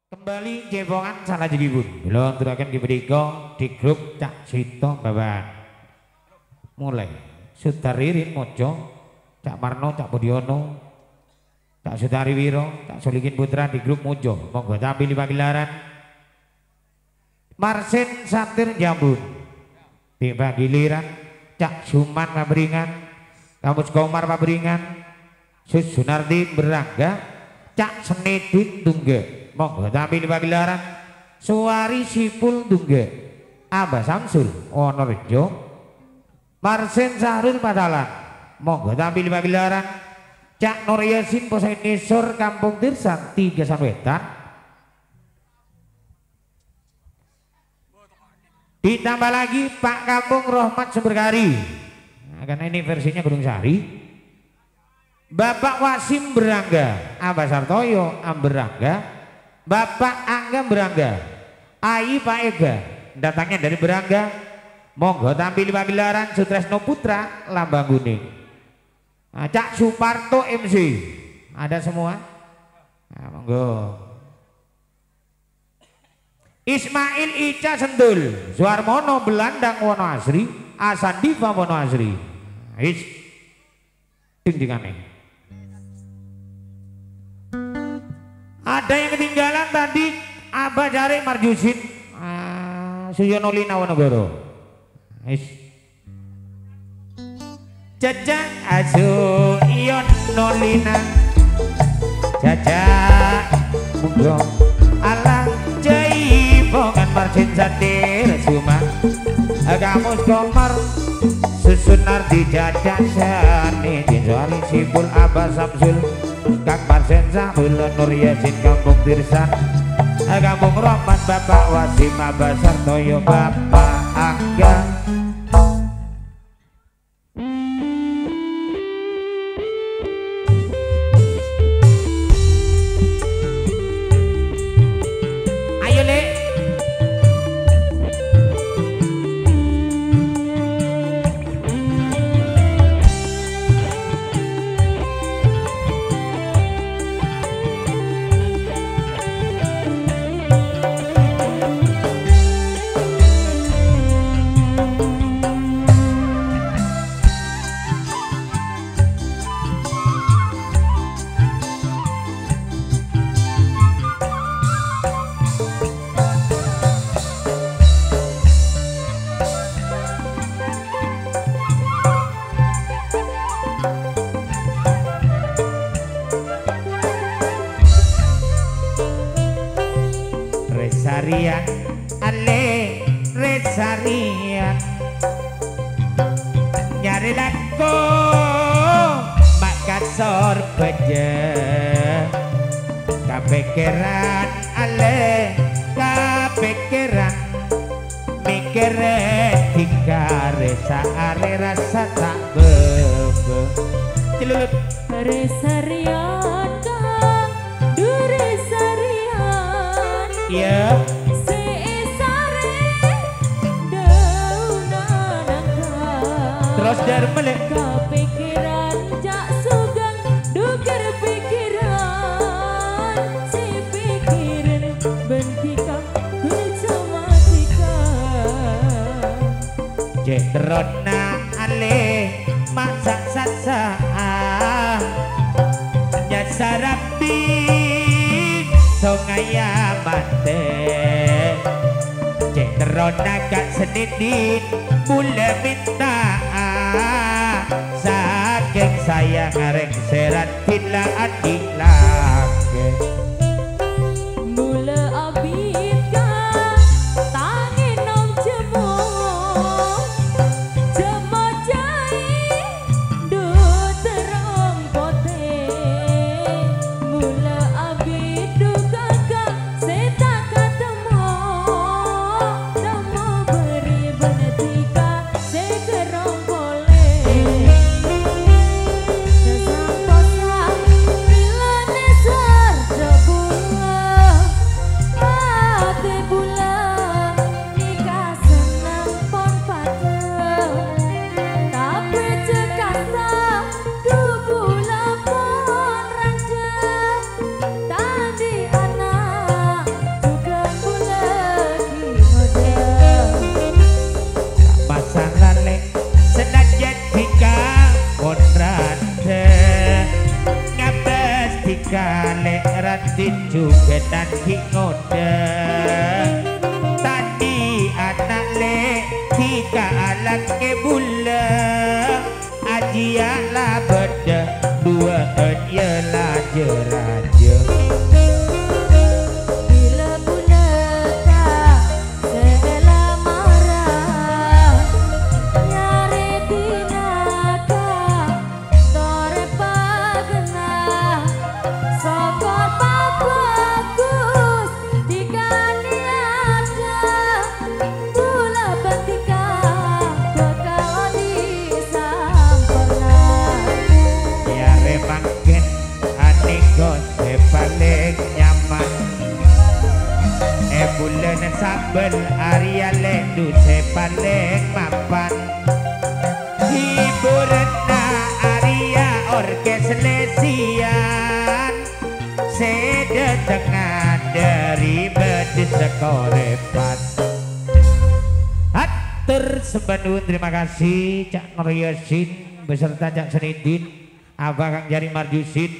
Kembali jepongan salah jegipun. Kula aturaken kipedika di grup Cak Sito Baban. Mulai Sutaririn Mojo, Cak Marno, Cak Budiono, Cak Sutari Wiro, Cak Solikin Putra di grup Mojo. Monggo tampil di pagelaran. Marsen Satir Jambun. Di pagiliran Cak Suman Paberingan, Kamus Komar Paberingan, Sus Sunardi Berangga, Cak Senedin Tungge. Monggo tampil di pagelaran Suwari Sipul Tungge, Abah Samsul Wonorejo, Marsen Sahrul Padalan. Monggo tampil di pagelaran Cak Nur Yasin Posain Nisor Kampung Tirsan 3 Samwetan. Ditambah lagi Pak Kampung Rohmat Sumberkari. Nah, karena ini versinya Gunung Sari. Bapak Wasim Berangga, Abah Sartoyo Amberangga, Bapak Angga Berangga, Ai Pak Ega, datangnya dari Berangga. Monggo tampil di pagelaran Sutresno Putra Lambang Kuning. Nah, Cak Suparto MC, ada semua. Nah, monggo. Ismail Ica Sentul, Suarmono Belandang Wono Asri, Asan Diva Wono Asri. Is ding-dingane. Ada yang ketinggalan tadi Abah Jare Marjusin, Suyono Lina Wonogoro. Is Jajak Asu Yono Lina, Jajak Munggo Alang Jai Bongan Marjin Satir Suma, Kamus Komar Susunar di Jajak Sani Jinsuali Sipul Abah Samsul, Kang Marsen Sambil Nur Yasin Kampung Tirsan, Kampung Rohmat Bapak Wasim Abah Sartoyo Bapak Angga. Ayo Lek. Resarian ale resarian nyari lako Makassar beje kepikiran ale kepikiran mikir tiga resa are rasa tak bebe celulut resarian kang duresarian ya terus dari melek kepikiran jak sugang duker pikiran si pikiran bentika kucamatika jetrona ale masak sasa nyasarapi songaya mate jetrona gak senidin mula minta saking sayang areng serat bila adik lagi mula abid kan tangi nom jemuk jemuk jai do terong pote mula abid do kakak seta ketemu namo beri benetika sekerong dicugetan ki ngode tadi anak le tiga alat ke bula ajia la beda dua ya la jeraja bulan sabel Arya lendu paling mapan hiburan Arya orkes lesian sedetengan dari bedis sekorepan hatur sebanun terima kasih Cak Nur Yasin beserta Cak Senidin Abah Kang Jari Marjusin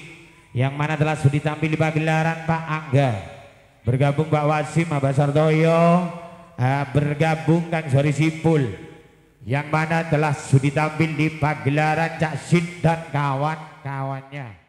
yang mana telah sudi tampil di pagelaran Pak Angga bergabung Pak Wasim Abah Sartoyo bergabung Kang Sori Sipul yang mana telah sudi tampil di pagelaran Cak Sin dan kawan-kawannya.